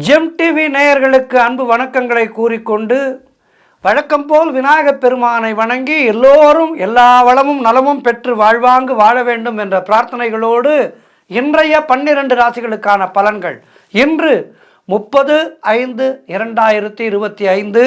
GeM TV நேயர்களுக்கு அன்பு வணக்கங்களை கூறிக்கொண்டு வழக்கம் போல் விநாயகப் பெருமானை வணங்கி எல்லோரும் எல்லா வளமும் நலமும் பெற்று வாழ்வாங்கு வாழ வேண்டும் என்ற பிரார்த்தனைகளோடு இன்றைய 12 ராசிகளுக்கான பலன்கள் இன்று 30/5/2025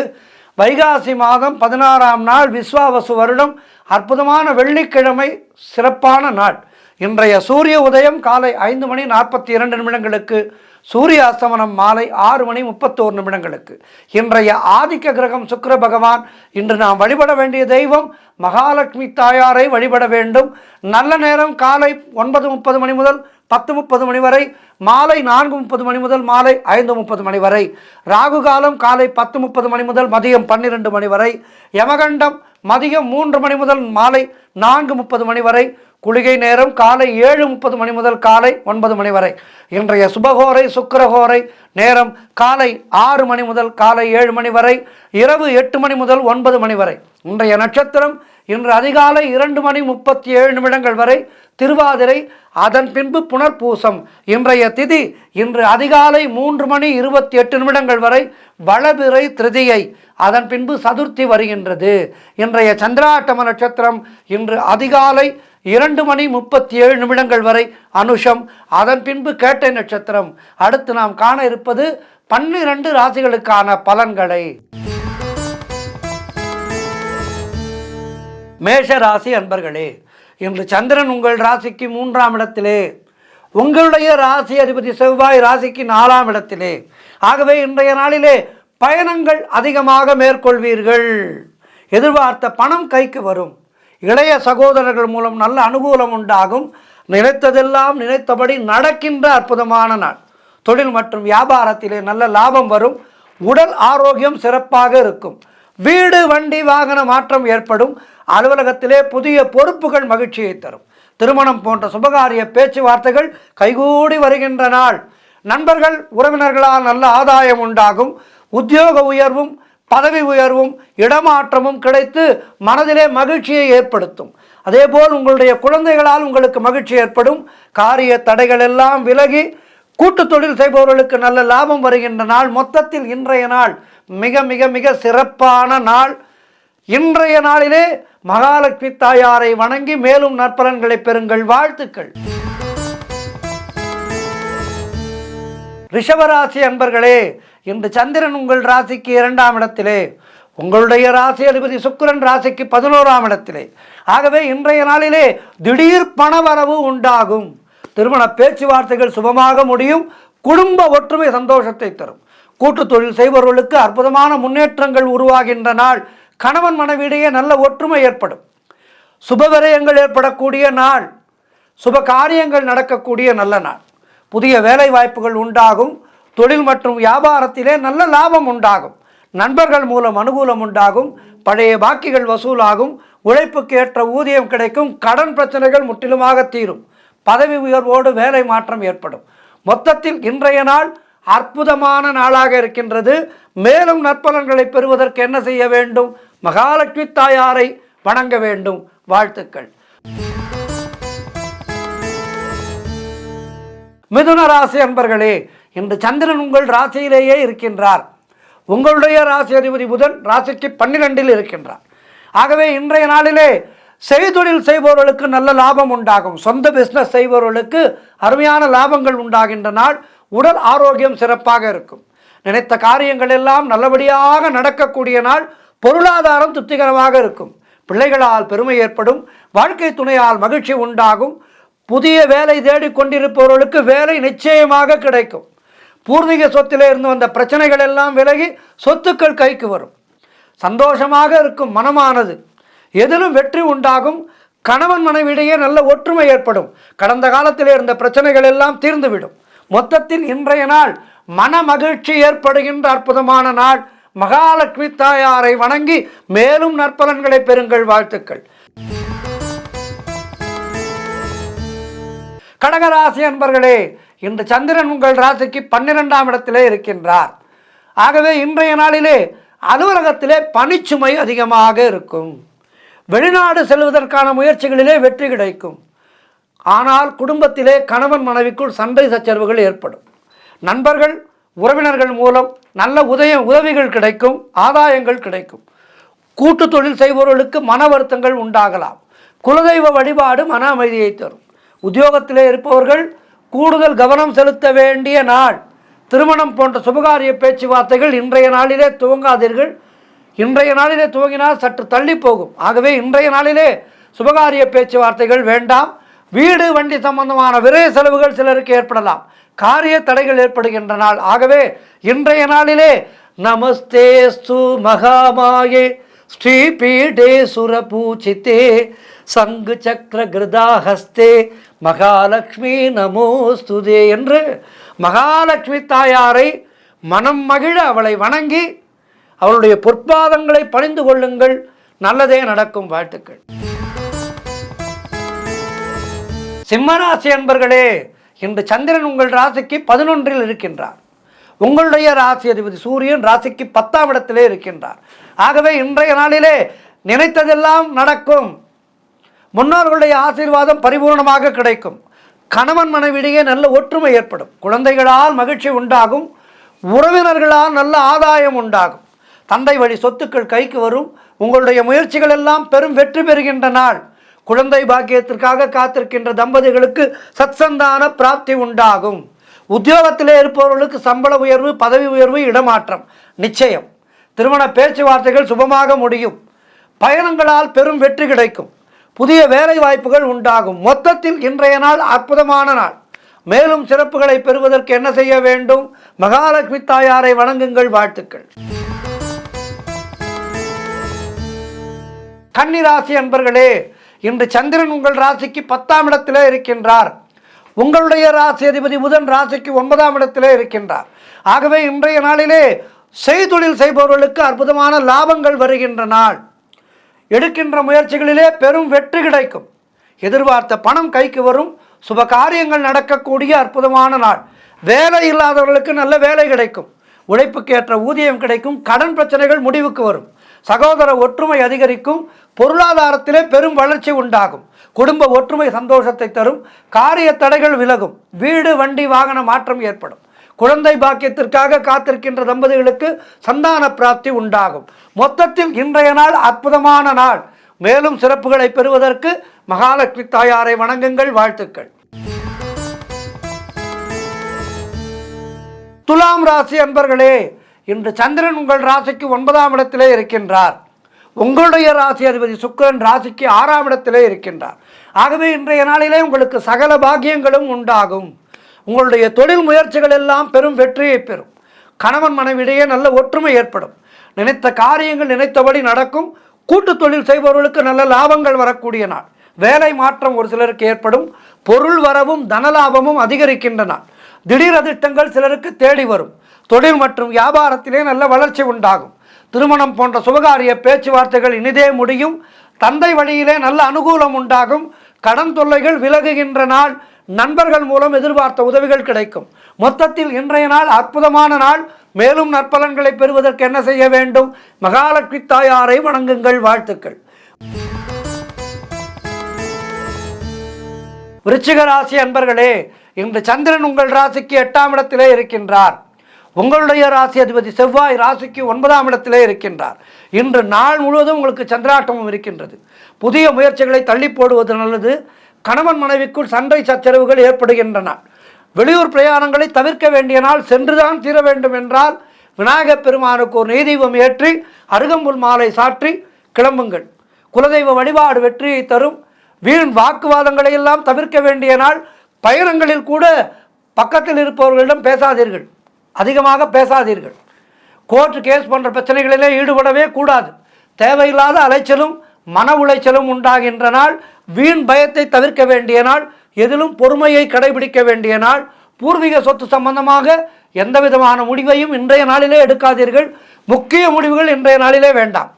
வைகாசி மாதம் 16ஆம் நாள் விஸ்வாவசு வருடம் அற்புதமான வெள்ளிக்கிழமை சிறப்பான நாள். இன்றைய சூரிய உதயம் காலை 5:42 சூரிய அஸ்தமனம் மாலை 6:31 இன்றைய ஆதிக்க கிரகம் சுக்கிர பகவான். இன்று நாம் வழிபட வேண்டிய தெய்வம் மகாலட்சுமி தாயாரை வழிபட வேண்டும். நல்ல நேரம் காலை 9:30 மணி முதல் 10:30 மணி வரை, மாலை 4:30 மணி முதல் மாலை 5:30 மணி வரை. ராகு காலம் காலை 10:30 மணி முதல் மதியம் 12 மணி வரை. யமகண்டம் மதியம் 3 மணி முதல் மாலை 4:30 மணி வரை. குளிகை நேரம் காலை 7:30 மணி முதல் காலை 9 மணி வரை. இன்றைய சுபகோரை சுக்கிரகோரை நேரம் காலை 6 மணி முதல் காலை 7 மணி வரை, இரவு 8 மணி முதல் 9 மணி வரை. இன்றைய நட்சத்திரம் இன்று அதிகாலை 2:37 வரை திருவாதிரை, அதன் பின்பு புனர்பூசம். இன்றைய திதி இன்று அதிகாலை 3:28 வரை வளபிறை திருதியை, அதன் பின்பு சதுர்த்தி வருகின்றது. இன்றைய சந்திராட்டம நட்சத்திரம் இன்று அதிகாலை 2:37 வரை அனுஷம், அதன் பின்பு கேட்டை நட்சத்திரம். அடுத்து நாம் காண இருப்பது 12 ராசிகளுக்கான பலன்களை. மேஷ ராசி அன்பர்களே, இன்று சந்திரன் உங்கள் ராசிக்கு 3ஆம் இடத்திலே, உங்களுடைய ராசி அதிபதி செவ்வாய் ராசிக்கு 4ஆம் இடத்திலே. ஆகவே இன்றைய நாளிலே பயணங்கள் அதிகமாக மேற்கொள்வீர்கள். எதிர்பார்த்த பணம் கைக்கு வரும். இளைய சகோதரர்கள் மூலம் நல்ல அனுகூலம் உண்டாகும். நினைத்ததெல்லாம் நினைத்தபடி நடக்கின்ற அற்புதமான நாள். தொழில் மற்றும் வியாபாரத்திலே நல்ல லாபம் வரும். உடல் ஆரோக்கியம் சிறப்பாக இருக்கும். வீடு வண்டி வாகன மாற்றம் ஏற்படும். அலுவலகத்திலே புதிய பொறுப்புகள் மகிழ்ச்சியை தரும். திருமணம் போன்ற சுபகாரிய பேச்சுவார்த்தைகள் கைகூடி வருகின்ற நாள். நண்பர்கள் உறவினர்களால் நல்ல ஆதாயம் உண்டாகும். உத்தியோக உயர்வும் பதவி உயர்வும் இடமாற்றமும் கிடைத்து மனதிலே மகிழ்ச்சியை ஏற்படுத்தும். அதேபோல் உங்களுடைய குழந்தைகளால் உங்களுக்கு மகிழ்ச்சி ஏற்படும். காரிய தடைகள் எல்லாம் விலகி கூட்டு தொழில் செய்பவர்களுக்கு நல்ல லாபம் வருகின்ற நாள். மொத்தத்தில் இன்றைய நாள் மிக மிக மிக சிறப்பான நாள். இன்றைய நாளிலே மகாலட்சுமி தாயாரை வணங்கி மேலும் நற்பலன்களை பெறுங்கள். வாழ்த்துக்கள். ரிஷபராசி அன்பர்களே, இன்று சந்திரன் உங்கள் ராசிக்கு 2ஆம் இடத்திலே, உங்களுடைய ராசி அதிபதி சுக்கிரன் ராசிக்கு 11ஆம் இடத்திலே. ஆகவே இன்றைய நாளிலே திடீர் பணவரவு உண்டாகும். திருமண பேச்சுவார்த்தைகள் சுபமாக முடியும். குடும்ப ஒற்றுமை சந்தோஷத்தை தரும். கூட்டு தொழில் செய்பவர்களுக்கு அற்புதமான முன்னேற்றங்கள் உருவாகின்ற நாள். கணவன் மனைவியிடையே நல்ல ஒற்றுமை ஏற்படும். சுபவிரயங்கள் ஏற்படக்கூடிய நாள். சுப காரியங்கள் நடக்கக்கூடிய நல்ல நாள். புதிய வேலை வாய்ப்புகள் உண்டாகும். தொழில் மற்றும் வியாபாரத்திலே நல்ல லாபம் உண்டாகும். நண்பர்கள் மூலம் அனுகூலம் உண்டாகும். பழைய பாக்கிகள் வசூலாகும். உழைப்புக்கு ஏற்ற ஊதியம் கிடைக்கும். கடன் பிரச்சனைகள் முற்றிலுமாக தீரும். பதவி உயர்வோடு வேலை மாற்றம் ஏற்படும். மொத்தத்தில் இன்றைய நாள் அற்புதமான நாளாக இருக்கின்றது. மேலும் நற்பலன்களை பெறுவதற்கு என்ன செய்ய வேண்டும்? மகாலட்சுமி தாயாரை வணங்க வேண்டும். வாழ்த்துக்கள். மிதுன ராசி அன்பர்களே, இன்று சந்திரன் உங்கள் ராசியிலேயே இருக்கின்றார். உங்களுடைய ராசி அதிபதி புதன் ராசிக்கு 12இல் இருக்கின்றார். ஆகவே இன்றைய நாளிலே செய்தொழில் செய்பவர்களுக்கு நல்ல லாபம் உண்டாகும். சொந்த பிஸ்னஸ் செய்பவர்களுக்கு அருமையான லாபங்கள் உண்டாகின்ற நாள். உடல் ஆரோக்கியம் சிறப்பாக இருக்கும். நினைத்த காரியங்கள் எல்லாம் நல்லபடியாக நடக்கக்கூடிய நாள். பொருளாதாரம் திருப்திகரமாக இருக்கும். பிள்ளைகளால் பெருமை ஏற்படும். வாழ்க்கை துணையால் மகிழ்ச்சி உண்டாகும். புதிய வேலை தேடிக்கொண்டிருப்பவர்களுக்கு வேலை நிச்சயமாக கிடைக்கும். பூர்வீக சொத்திலே இருந்து வந்த பிரச்சனைகள் எல்லாம் விலகி சொத்துக்கள் கைக்கு வரும். சந்தோஷமாக இருக்கும் மனமானது. எதிலும் வெற்றி உண்டாகும். கணவன் மனைவியிடையே நல்ல ஒற்றுமை ஏற்படும். கடந்த காலத்திலே இருந்த பிரச்சனைகள் எல்லாம் தீர்ந்துவிடும். மொத்தத்தில் இன்றைய நாள் மன மகிழ்ச்சி ஏற்படுகின்ற அற்புதமான நாள். மகாலட்சுமி தாயாரை வணங்கி மேலும் நற்பலன்களை பெறுங்கள். வாழ்த்துக்கள். கடகராசி அன்பர்களே, இன்று சந்திரன் உங்கள் ராசிக்கு 12ஆம் இடத்திலே இருக்கின்றார். ஆகவே இன்றைய நாளிலே அலுவலகத்திலே பணிச்சுமை அதிகமாக இருக்கும். வெளிநாடு செல்வதற்கான முயற்சிகளிலே வெற்றி கிடைக்கும். ஆனால் குடும்பத்திலே கணவன் மனைவிக்குள் சண்டை சச்சரவுகள் ஏற்படும். நண்பர்கள் உறவினர்கள் மூலம் நல்ல உதவிகள் கிடைக்கும், ஆதாயங்கள் கிடைக்கும். கூட்டு தொழில் செய்பவர்களுக்கு மன வருத்தங்கள் உண்டாகலாம். குலதெய்வ வழிபாடு மன அமைதியை தரும். உத்தியோகத்திலே இருப்பவர்கள் கூடுதல் கவனம் செலுத்த வேண்டிய நாள். திருமணம் போன்ற சுபகாரிய பேச்சுவார்த்தைகள் இன்றைய நாளிலே துவங்காதீர்கள். இன்றைய நாளிலே துவங்கினால் சற்று தள்ளி போகும். ஆகவே இன்றைய நாளிலே சுபகாரிய பேச்சுவார்த்தைகள் வேண்டாம். வீடு வண்டி சம்பந்தமான விரை செலவுகள் சிலருக்கு ஏற்படலாம். காரிய தடைகள் ஏற்படுகின்ற நாள். ஆகவே இன்றைய நாளிலே நமஸ்தேஸ்து மகாமாயே ஸ்ரீபீடே சுரபூஜிதே சங்கு சக்கர கிருதாஹஸ்தே மகாலட்சுமி நமோஸ்துதே என்று மகாலட்சுமி தாயாரை மனம் மகிழ அவளை வணங்கி அவளுடைய பொற்பாதங்களை பணிந்து கொள்ளுங்கள். நல்லதே நடக்கும். வாழ்த்துக்கள். சிம்மராசி அன்பர்களே, இன்று சந்திரன் உங்கள் ராசிக்கு 11 இருக்கின்றார். உங்களுடைய ராசி அதிபதி சூரியன் ராசிக்கு 10ஆம் இடத்திலே இருக்கின்றார். ஆகவே இன்றைய நாளிலே நினைத்ததெல்லாம் நடக்கும். முன்னோர்களுடைய ஆசீர்வாதம் பரிபூர்ணமாக கிடைக்கும். கணவன் மனைவியிடையே நல்ல ஒற்றுமை ஏற்படும். குழந்தைகளால் மகிழ்ச்சி உண்டாகும். உறவினர்களால் நல்ல ஆதாயம் உண்டாகும். தந்தை வழி சொத்துக்கள் கைக்கு வரும். உங்களுடைய முயற்சிகள் எல்லாம் பெரும் வெற்றி பெறுகின்ற நாள். குழந்தை பாக்கியத்திற்காக காத்திருக்கின்ற தம்பதிகளுக்கு சத்சந்தான பிராப்தி உண்டாகும். உத்தியோகத்திலே இருப்பவர்களுக்கு சம்பள உயர்வு, பதவி உயர்வு, இடமாற்றம் நிச்சயம். திருமண பேச்சுவார்த்தைகள் சுபமாக முடியும். பயணங்களால் பெரும் வெற்றி கிடைக்கும். புதிய வேலை வாய்ப்புகள் உண்டாகும். மொத்தத்தில் இன்றைய நாள் அற்புதமான நாள். மேலும் சிறப்புகளை பெறுவதற்கு என்ன செய்ய வேண்டும்? மகாலட்சுமி தாயாரை வணங்குங்கள். வாழ்த்துக்கள். கன்னிராசி அன்பர்களே, இன்று சந்திரன் உங்கள் ராசிக்கு 10ஆம் இடத்திலே இருக்கின்றார். உங்களுடைய ராசி அதிபதி புதன் ராசிக்கு 9ஆம் இடத்திலே இருக்கின்றார். ஆகவே இன்றைய நாளிலே செய்தொழில் செய்பவர்களுக்கு அற்புதமான லாபங்கள் வருகின்ற நாள். எடுக்கின்ற முயற்சிகளிலே பெரும் வெற்றி கிடைக்கும். எதிர்பார்த்த பணம் கைக்கு வரும். சுப காரியங்கள் நடக்கக்கூடிய அற்புதமான நாள். வேலை இல்லாதவர்களுக்கு நல்ல வேலை கிடைக்கும். உழைப்புக்கேற்ற ஊதியம் கிடைக்கும். கடன் பிரச்சனைகள் முடிவுக்கு வரும். சகோதர ஒற்றுமை அதிகரிக்கும். பொருளாதாரத்திலே பெரும் வளர்ச்சி உண்டாகும். குடும்ப ஒற்றுமை சந்தோஷத்தை தரும். காரிய தடைகள் விலகும். வீடு வண்டி வாகன மாற்றம் ஏற்படும். குழந்தை பாக்கியத்திற்காக காத்திருக்கின்ற தம்பதிகளுக்கு சந்தான பிராப்தி உண்டாகும். மொத்தத்தில் இன்றைய நாள் அற்புதமான நாள். மேலும் சிறப்புகளை பெறுவதற்கு மகாலட்சுமி தாயாரை வணங்குங்கள். வாழ்த்துக்கள். துலாம் ராசி அன்பர்களே, இன்று சந்திரன் உங்கள் ராசிக்கு 9ஆம் இடத்திலே இருக்கின்றார். உங்களுடைய ராசி அதிபதி சுக்கிரன் ராசிக்கு 6ஆம் இடத்திலே இருக்கின்றார். ஆகவே இன்றைய நாளிலே உங்களுக்கு சகல பாக்கியங்களும் உண்டாகும். உங்களுடைய தொழில் முயற்சிகள் எல்லாம் பெரும் வெற்றியை பெறும். கணவன் மனைவியிடையே நல்ல ஒற்றுமை ஏற்படும். நினைத்த காரியங்கள் நினைத்தபடி நடக்கும். கூட்டு தொழில் செய்பவர்களுக்கு நல்ல லாபங்கள் வரக்கூடிய நாள். வேலை மாற்றம் ஒரு சிலருக்கு ஏற்படும். பொருள் வரவும் தனலாபமும் அதிகரிக்கின்ற நாள். திடீர் அதிர்ஷ்டங்கள் சிலருக்கு தேடி வரும். தொழில் மற்றும் வியாபாரத்திலே நல்ல வளர்ச்சி உண்டாகும். திருமணம் போன்ற சுபகாரிய பேச்சுவார்த்தைகள் இனிதே முடியும். தந்தை வழியிலே நல்ல அனுகூலம் உண்டாகும். கடன் தொல்லைகள் விலகுகின்ற நாள். நண்பர்கள் மூலம் எதிர்பார்த்த உதவிகள் கிடைக்கும். மொத்தத்தில் இன்றைய நாள் அற்புதமான நாள். மேலும் நற்பலன்களை பெறுவதற்கு என்ன செய்ய வேண்டும்? மகாலட்சுமி தாயாரை வணங்குங்கள். வாழ்த்துக்கள். விருச்சிக ராசி அன்பர்களே, இன்று சந்திரன் உங்கள் ராசிக்கு 8ஆம் இடத்திலே இருக்கின்றார். உங்களுடைய ராசி அதிபதி செவ்வாய் ராசிக்கு 9ஆம் இடத்திலே இருக்கின்றார். இன்று நாள் முழுவதும் உங்களுக்கு சந்திராட்டமும் இருக்கின்றது. புதிய முயற்சிகளை தள்ளி போடுவது நல்லது. கணவன் மனைவிக்குள் சண்டை சச்சரவுகள் ஏற்படுகின்றன. வெளியூர் பிரயாணங்களை தவிர்க்க வேண்டிய நாள். சென்றுதான் தீர வேண்டும் என்றால் விநாயகப் பெருமானுக்கு ஒரு நெய்தீபம் ஏற்றி அருகம்புல் மாலை சாற்றி கிளம்புங்கள். குலதெய்வ வழிபாடு வெற்றியை தரும். வீண் வாக்குவாதங்களை எல்லாம் தவிர்க்க வேண்டிய நாள். பயணங்களில் கூட பக்கத்தில் இருப்பவர்களிடம் பேசாதீர்கள். அதிகமாக பேசாதீர்கள். கோர்ட்டு கேஸ் போன்ற பிரச்சனைகளிலே ஈடுபடவே கூடாது. தேவையில்லாத அலைச்சலும் மன உளைச்சலும் உண்டாகின்ற நாள். வீண் பயத்தை தவிர்க்க வேண்டிய நாள். எதிலும் பொறுமையை கடைபிடிக்க வேண்டிய நாள். பூர்வீக சொத்து சம்பந்தமாக எந்த விதமான முடிவையும் இன்றைய நாளிலே எடுக்காதீர்கள். முக்கிய முடிவுகள் இன்றைய நாளிலே வேண்டாம்.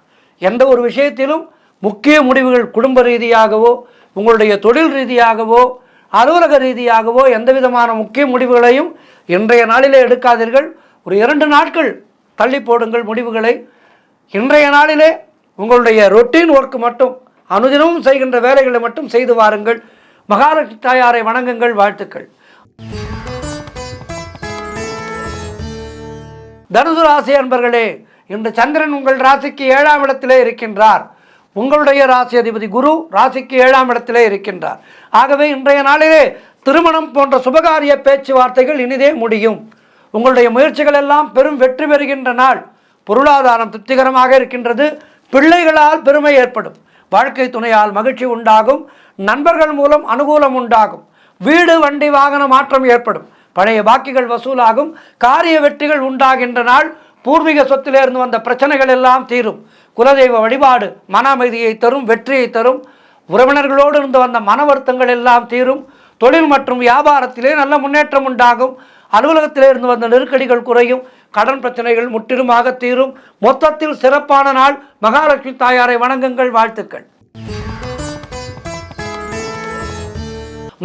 எந்த ஒரு விஷயத்திலும் முக்கிய முடிவுகள் குடும்ப ரீதியாகவோ உங்களுடைய தொழில் ரீதியாகவோ அலுவலக ரீதியாகவோ எந்த விதமான முக்கிய முடிவுகளையும் இன்றைய நாளிலே எடுக்காதீர்கள். ஒரு 2 நாட்கள் தள்ளி போடுங்கள் முடிவுகளை. இன்றைய நாளிலே உங்களுடைய ரொட்டீன் ஒர்க் மட்டும் அனுதினமும் செய்கின்ற வேலைகளை மட்டும் செய்து வாருங்கள். மகாலட்சுமி தாயாரை வணங்குங்கள். வாழ்த்துக்கள். தனுசு ராசி அன்பர்களே, இன்று சந்திரன் உங்கள் ராசிக்கு 7ஆம் இடத்திலே இருக்கின்றார். உங்களுடைய ராசி அதிபதி குரு ராசிக்கு 7ஆம் இடத்திலே இருக்கின்றார். ஆகவே இன்றைய நாளிலே திருமணம் போன்ற சுபகாரிய பேச்சுவார்த்தைகள் இனிதே முடியும். உங்களுடைய முயற்சிகள் எல்லாம் பெரும் வெற்றி பெறுகின்ற நாள். பொருளாதாரம் திருப்திகரமாக இருக்கின்றது. பிள்ளைகளால் பெருமை ஏற்படும். வாழ்க்கை துணையால் மகிழ்ச்சி உண்டாகும். நண்பர்கள் மூலம் அனுகூலம் உண்டாகும். வீடு வண்டி வாகன மாற்றம் ஏற்படும். பழைய பாக்கிகள் வசூலாகும். காரிய வெற்றிகள் உண்டாகின்ற நாள். பூர்வீக சொத்திலிருந்து வந்த பிரச்சனைகள் எல்லாம் தீரும். குலதெய்வ வழிபாடு மன அமைதியை தரும், வெற்றியை தரும். உறவினர்களோடு இருந்து வந்த மன வருத்தங்கள் எல்லாம் தீரும். தொழில் மற்றும் வியாபாரத்திலே நல்ல முன்னேற்றம் உண்டாகும். அலுவலகத்திலே இருந்து வந்த நெருக்கடிகள் குறையும். கடன் பிரச்சனைகள் முற்றிலுமாக தீரும். மொத்தத்தில் சிறப்பான நாள். மகாலட்சுமி தாயாரை வணங்குங்கள். வாழ்த்துக்கள்.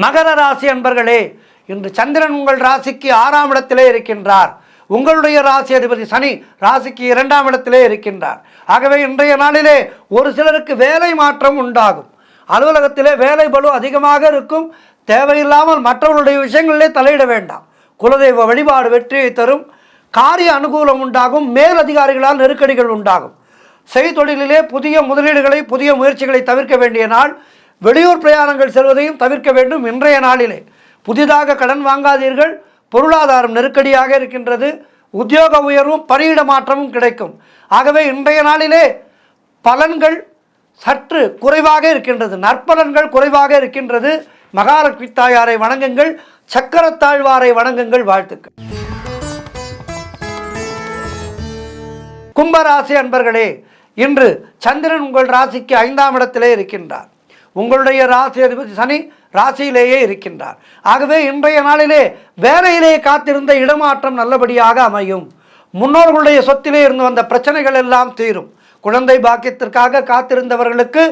மகர ராசி அன்பர்களே, இன்று சந்திரன் உங்கள் ராசிக்கு 6ஆம் இடத்திலே இருக்கின்றார். உங்களுடைய ராசி அதிபதி சனி ராசிக்கு 2ஆம் இடத்திலே இருக்கின்றார். ஆகவே இன்றைய நாளிலே ஒரு சிலருக்கு வேலை மாற்றம் உண்டாகும். அலுவலகத்திலே வேலை பளு அதிகமாக இருக்கும். தேவையில்லாமல் மற்றவர்களுடைய விஷயங்களிலே தலையிட வேண்டாம். குலதெய்வ வழிபாடு வெற்றியை தரும். காரிய அனுகூலம் உண்டாகும். மேல் அதிகாரிகளால் நெருக்கடிகள் உண்டாகும். செய்தொழிலிலே புதிய முதலீடுகளை, புதிய முயற்சிகளை தவிர்க்க வேண்டிய நாள். வெளியூர் பிரயாணங்கள் செல்வதையும் தவிர்க்க வேண்டும். இன்றைய நாளிலே புதிதாக கடன் வாங்காதீர்கள். பொருளாதாரம் நெருக்கடியாக இருக்கின்றது. உத்தியோக உயர்வும் பணியிட மாற்றமும் கிடைக்கும். ஆகவே இன்றைய நாளிலே பலன்கள் சற்று குறைவாக இருக்கின்றது. நற்பலன்கள் குறைவாக இருக்கின்றது. மகாலட்சுமி தாயாரை வணங்குங்கள். சக்கரத்தாழ்வாரை வணங்குங்கள். வாழ்த்துக்கள். கும்பராசி அன்பர்களே, இன்று சந்திரன் உங்கள் ராசிக்கு 5ஆம் இடத்திலே இருக்கின்றார். உங்களுடைய ராசி அதிபதி சனி ராசியிலேயே இருக்கின்றார். ஆகவே இன்றைய நாளிலே வேலையிலே காத்திருந்த இடமாற்றம் நல்லபடியாக அமையும். முன்னோர்களுடைய சொத்திலே இருந்து வந்த பிரச்சனைகள் எல்லாம் தீரும். குழந்தை பாக்கியத்திற்காக காத்திருந்தவர்களுக்கு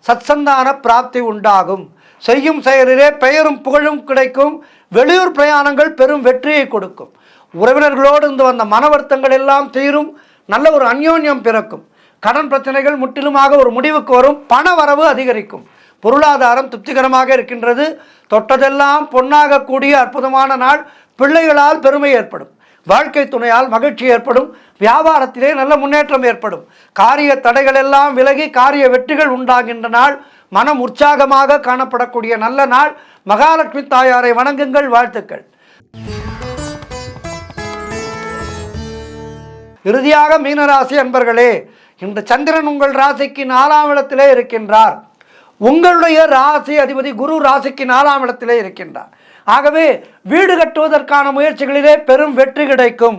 சத்சந்தான பிராப்தி உண்டாகும். செய்யும் செயலிலே பெயரும் புகழும் கிடைக்கும். வெளியூர் பிரயாணங்கள் பெரும் வெற்றியை கொடுக்கும். உறவினர்களோடு இருந்து வந்த மன வருத்தங்கள் எல்லாம் தீரும். நல்ல ஒரு அந்யோன்யம் பிறக்கும். கடன் பிரச்சனைகள் முற்றிலுமாக ஒரு முடிவுக்கு வரும். பண வரவு அதிகரிக்கும். பொருளாதாரம் திருப்திகரமாக இருக்கின்றது. தொட்டதெல்லாம் பொன்னாக கூடிய அற்புதமான நாள். பிள்ளைகளால் பெருமை ஏற்படும். வாழ்க்கை துணையால் மகிழ்ச்சி ஏற்படும். வியாபாரத்திலே நல்ல முன்னேற்றம் ஏற்படும். காரிய தடைகள் எல்லாம் விலகி காரிய வெற்றிகள் உண்டாகின்ற நாள். மனம் உற்சாகமாக காணப்படக்கூடிய நல்ல நாள். மகாலட்சுமி தாயாரை வணங்குங்கள். வாழ்த்துக்கள். இறுதியாக மீனராசி அன்பர்களே, இன்று சந்திரன் உங்கள் ராசிக்கு 4ஆம் இடத்திலே இருக்கின்றார். உங்களுடைய ராசி அதிபதி குரு ராசிக்கு 4ஆம் இடத்திலே இருக்கின்றார். ஆகவே வீடு கட்டுவதற்கான முயற்சிகளிலே பெரும் வெற்றி கிடைக்கும்.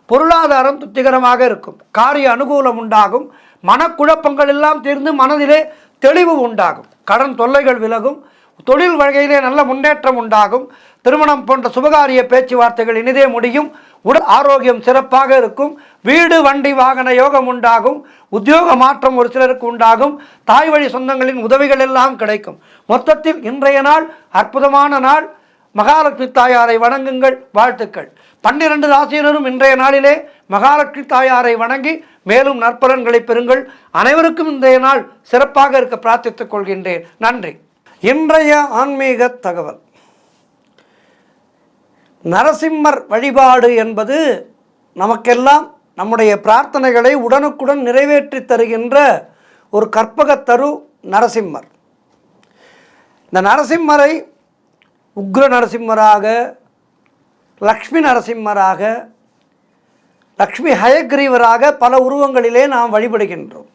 பொருளாதாரம் திருப்திகரமாக இருக்கும். காரிய அனுகூலம் உண்டாகும். மனக்குழப்பங்கள் எல்லாம் தீர்ந்து மனதிலே தெளிவு உண்டாகும். கடன் தொல்லைகள் விலகும். தொழில் வகையிலே நல்ல முன்னேற்றம் உண்டாகும். திருமணம் போன்ற சுபகாரிய பேச்சுவார்த்தைகள் இனிதே முடியும். உடல் ஆரோக்கியம் சிறப்பாக இருக்கும். வீடு வண்டி வாகன யோகம் உண்டாகும். உத்தியோக மாற்றம் ஒரு சிலருக்கு உண்டாகும். தாய் வழி சொந்தங்களின் உதவிகள் எல்லாம் கிடைக்கும். மொத்தத்தில் இன்றைய நாள் அற்புதமான நாள். மகாலட்சுமி தாயாரை வணங்குங்கள். வாழ்த்துக்கள். 12 ராசியினரும் இன்றைய நாளிலே மகாலட்சுமி தாயாரை வணங்கி மேலும் நற்பலன்களை பெறுங்கள். அனைவருக்கும் இன்றைய நாள் சிறப்பாக இருக்க பிரார்த்தித்துக் கொள்கின்றேன். நன்றி. இன்றைய ஆன்மீக தகவல். நரசிம்மர் வழிபாடு என்பது நமக்கெல்லாம் நம்முடைய பிரார்த்தனைகளை உடனுக்குடன் நிறைவேற்றி தருகின்ற ஒரு கற்பகத்தரு நரசிம்மர். இந்த நரசிம்மரை உக்ர நரசிம்மராக, லக்ஷ்மி நரசிம்மராக, லக்ஷ்மி ஹயக்ரீவராக பல உருவங்களிலே நாம் வழிபடுகின்றோம்.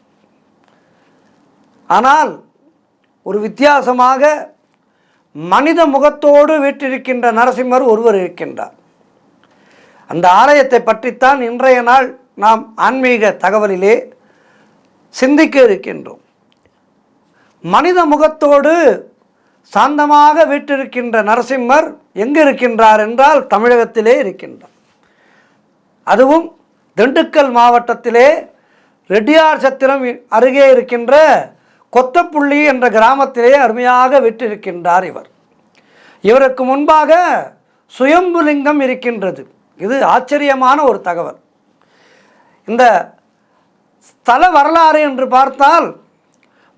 ஆனால் ஒரு வித்தியாசமாக மனித முகத்தோடு வீற்றிருக்கின்ற நரசிம்மர் ஒருவர் இருக்கின்றார். அந்த ஆலயத்தை பற்றித்தான் இன்றைய நாள் நாம் ஆன்மீக தகவலிலே சிந்திக்க இருக்கின்றோம். மனித முகத்தோடு சாந்தமாக வீற்றிருக்கின்ற நரசிம்மர் எங்கு இருக்கின்றார் என்றால் தமிழகத்திலே இருக்கின்றார். அதுவும் திண்டுக்கல் மாவட்டத்திலே ரெட்டியார் சத்திரம் அருகே இருக்கின்ற கொத்தப்புள்ளி என்ற கிராமத்திலே அருமையாக வீற்றிருக்கின்றார் இவர். இவருக்கு முன்பாக சுயம்புலிங்கம் இருக்கின்றது. இது ஆச்சரியமான ஒரு தகவல். இந்த ஸ்தல வரலாறு என்று பார்த்தால்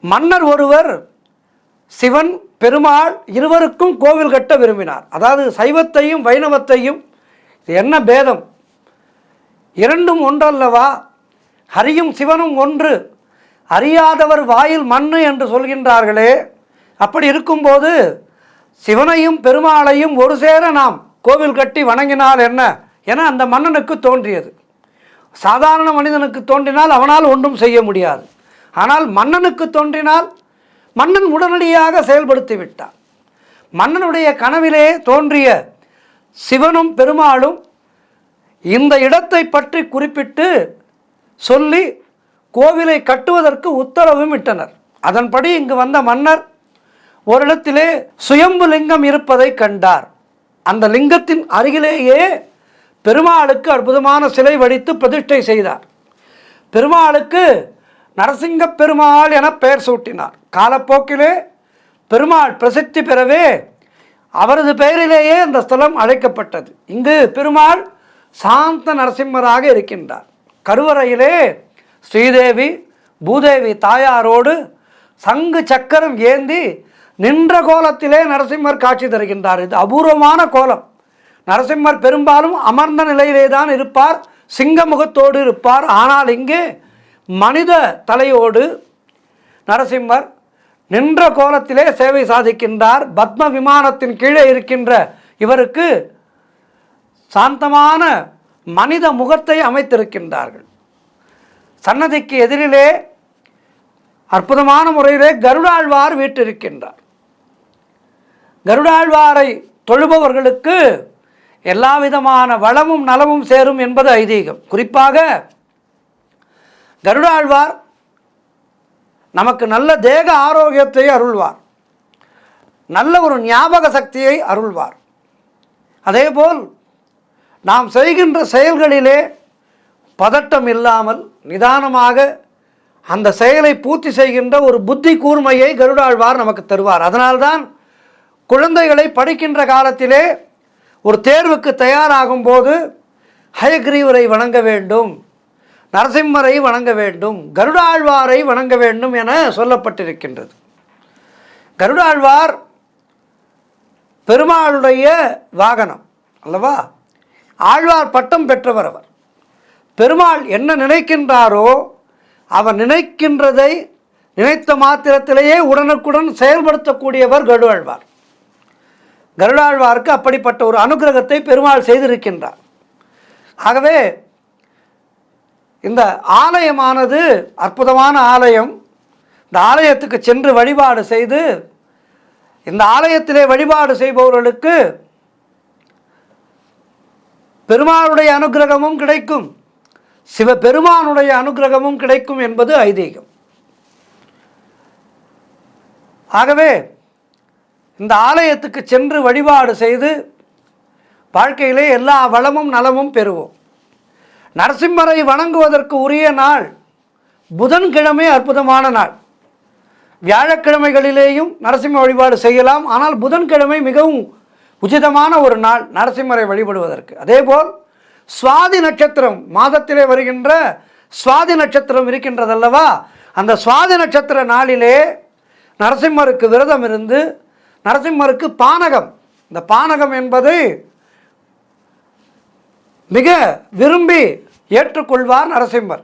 மன்னர் ஒருவர் சிவன் பெருமாள் இருவருக்கும் கோவில் கட்ட விரும்பினார். அதாவது சைவத்தையும் வைணவத்தையும் என்ன பேதம், இரண்டும் ஒன்றல்லவா? ஹரியும் சிவனும் ஒன்று, அறியாதவர் வாயில் மண்ணு என்று சொல்கின்றார்களே. அப்படி இருக்கும்போது சிவனையும் பெருமாளையும் ஒரு சேர நாம் கோவில் கட்டி வணங்கினால் என்ன என அந்த மன்னனுக்கு தோன்றியது. சாதாரண மனிதனுக்கு தோன்றினால் அவனால் ஒன்றும் செய்ய முடியாது. ஆனால் மன்னனுக்கு தோன்றினால் மன்னன் உடனடியாக செயல்படுத்தி விட்டான். மன்னனுடைய கனவிலே தோன்றிய சிவனும் பெருமாளும் இந்த இடத்தை பற்றி குறிப்பிட்டு சொல்லி கோவிலை கட்டுவதற்கு உத்தரவும் இட்டனர். அதன்படி இங்கு வந்த மன்னர் ஒரு இடத்திலே சுயம்பு லிங்கம் இருப்பதை கண்டார். அந்த லிங்கத்தின் அருகிலேயே பெருமாளுக்கு அற்புதமான சிலை வடித்து பிரதிஷ்டை செய்தார். பெருமாளுக்கு நரசிங்க பெருமாள் என பெயர் சூட்டினார். காலப்போக்கிலே பெருமாள் பிரசித்தி பெறவே அவரது பெயரிலேயே அந்த ஸ்தலம் அழைக்கப்பட்டது. இங்கு பெருமாள் சாந்த நரசிம்மராக இருக்கின்றார். கருவறையிலே ஸ்ரீதேவி பூதேவி தாயாரோடு சங்கு சக்கரம் ஏந்தி நின்ற கோலத்திலே நரசிம்மர் காட்சி தருகின்றார். இது அபூர்வமான கோலம். நரசிம்மர் பெரும்பாலும் அமர்ந்த நிலையிலே தான் இருப்பார், சிங்க முகத்தோடு இருப்பார். ஆனால் இங்கே மனித தலையோடு நரசிம்மர் நின்ற கோலத்திலே சேவை சாதிக்கின்றார். பத்ம விமானத்தின் கீழே இருக்கின்ற இவருக்கு சாந்தமான மனித முகத்தை அமைத்திருக்கின்றார்கள். சன்னதிக்கு எதிரிலே அற்புதமான முறையிலே கருடாழ்வார் வீற்றிருக்கின்றார். கருடாழ்வாரை தொழுபவர்களுக்கு எல்லா விதமான வளமும் நலமும் சேரும் என்பது ஐதீகம். குறிப்பாக கருடாழ்வார் நமக்கு நல்ல தேக ஆரோக்கியத்தை அருள்வார், நல்ல ஒரு ஞாபக சக்தியை அருள்வார். அதேபோல் நாம் செய்கின்ற செயல்களிலே பதட்டம் இல்லாமல் நிதானமாக அந்த செயலை பூர்த்தி செய்கின்ற ஒரு புத்தி கூர்மையை கருடாழ்வார் நமக்கு தருவார். அதனால்தான் குழந்தைகளை படிக்கின்ற காலத்திலே ஒரு தேர்வுக்கு தயாராகும் போது ஹயக்ரீவரை வணங்க வேண்டும், நரசிம்மரை வணங்க வேண்டும், கருடாழ்வாரை வணங்க வேண்டும் என சொல்லப்பட்டிருக்கின்றது. கருடாழ்வார் பெருமாளுடைய வாகனம் அல்லவா? ஆழ்வார் பட்டம் பெற்றவர் அவர். பெருமாள் என்ன நினைக்கின்றாரோ அவர் நினைக்கின்றதை நினைத்த மாத்திரத்திலேயே உடனுக்குடன் செயல்படுத்தக்கூடியவர் கருடாழ்வார். கருடாழ்வாருக்கு அப்படிப்பட்ட ஒரு அனுகிரகத்தை பெருமாள் செய்திருக்கின்றார். ஆகவே இந்த ஆலயமானது அற்புதமான ஆலயம். இந்த ஆலயத்துக்கு சென்று வழிபாடு செய்து இந்த ஆலயத்திலே வழிபாடு செய்பவர்களுக்கு பெருமாளுடைய அனுகிரகமும் கிடைக்கும், சிவபெருமானுடைய அனுகிரகமும் கிடைக்கும் என்பது ஐதீகம். ஆகவே இந்த ஆலயத்துக்கு சென்று வழிபாடு செய்து வாழ்க்கையிலே எல்லா வளமும் நலமும் பெறுவோம். நரசிம்மரை வணங்குவதற்கு உரிய நாள் புதன்கிழமை அற்புதமான நாள். வியாழக்கிழமைகளிலேயும் நரசிம்ம வழிபாடு செய்யலாம். ஆனால் புதன்கிழமை மிகவும் உச்சிதமான ஒரு நாள் நரசிம்மரை வழிபடுவதற்கு. அதேபோல் சுவாதி நட்சத்திரம் மாதத்திலே வருகின்ற சுவாதி நட்சத்திரம் இருக்கின்றதல்லவா? அந்த சுவாதி நட்சத்திர நாளிலே நரசிம்மருக்கு விரதம் இருந்து நரசிம்மருக்கு பானகம், இந்த பானகம் என்பது மிக விரும்பி ஏற்றுக்கொள்வார் நரசிம்மர்.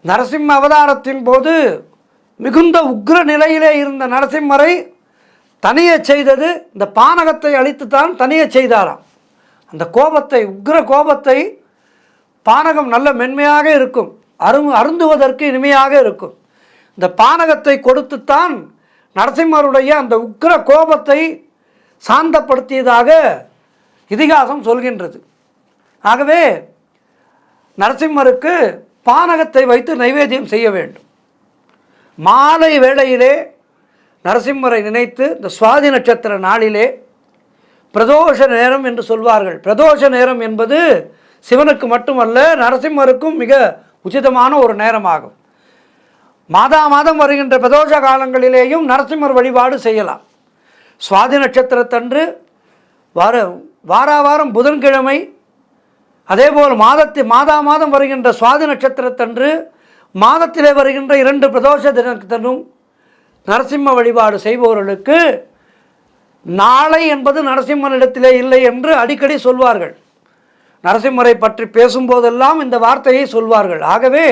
நரசிம்ம அவதாரத்தின் போது மிகுந்த உக்ர நிலையிலே இருந்த நரசிம்மரை தனிய செய்தது இந்த பானகத்தை அளித்துத்தான் தனிய செய்தாராம். அந்த கோபத்தை, உக்ர கோபத்தை, பானகம் நல்ல மென்மையாக இருக்கும், அருந்துவதற்கு இனிமையாக இருக்கும். இந்த பானகத்தை கொடுத்துத்தான் நரசிம்மருடைய அந்த உக்ர கோபத்தை சாந்தப்படுத்தியதாக இதிகாசம் சொல்கின்றது. ஆகவே நரசிம்மருக்கு பானகத்தை வைத்து நைவேத்தியம் செய்ய வேண்டும். மாலை வேளையிலே நரசிம்மரை நினைத்து இந்த சுவாதி நட்சத்திர நாளிலே பிரதோஷ நேரம் என்று சொல்வார்கள். பிரதோஷ நேரம் என்பது சிவனுக்கு மட்டுமல்ல, நரசிம்மருக்கும் மிக உச்சிதமான ஒரு நேரமாகும். மாதம் வருகின்ற பிரதோஷ காலங்களிலேயும் நரசிம்மர் வழிபாடு செய்யலாம். சுவாதி நட்சத்திரத்தன்று வாரம் புதன்கிழமை, அதேபோல் மாதம் வருகின்ற சுவாதி நட்சத்திரத்தன்று மாதத்திலே வருகின்ற 2 பிரதோஷ தினத்தன்றும் நரசிம்ம வழிபாடு செய்பவர்களுக்கு நாளை என்பது நரசிம்மனிடத்திலே இல்லை என்று அடிக்கடி சொல்வார்கள். நரசிம்மரை பற்றி பேசும்போதெல்லாம் இந்த வார்த்தையை சொல்வார்கள். ஆகவே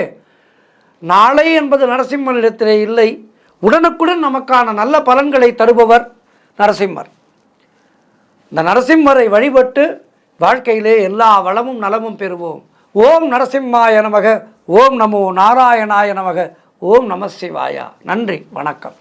நாளை என்பது நரசிம்மனிடத்திலே இல்லை, உடனுக்குடன் நமக்கான நல்ல பலன்களை தருபவர் நரசிம்மர். இந்த நரசிம்மரை வழிபட்டு வாழ்க்கையிலே எல்லா வளமும் நலமும் பெறுவோம். ஓம் நரசிம்மாய நமக, ஓம் நமோ நாராயணாய நமக, ஓம் நம சிவாயா. நன்றி, வணக்கம்.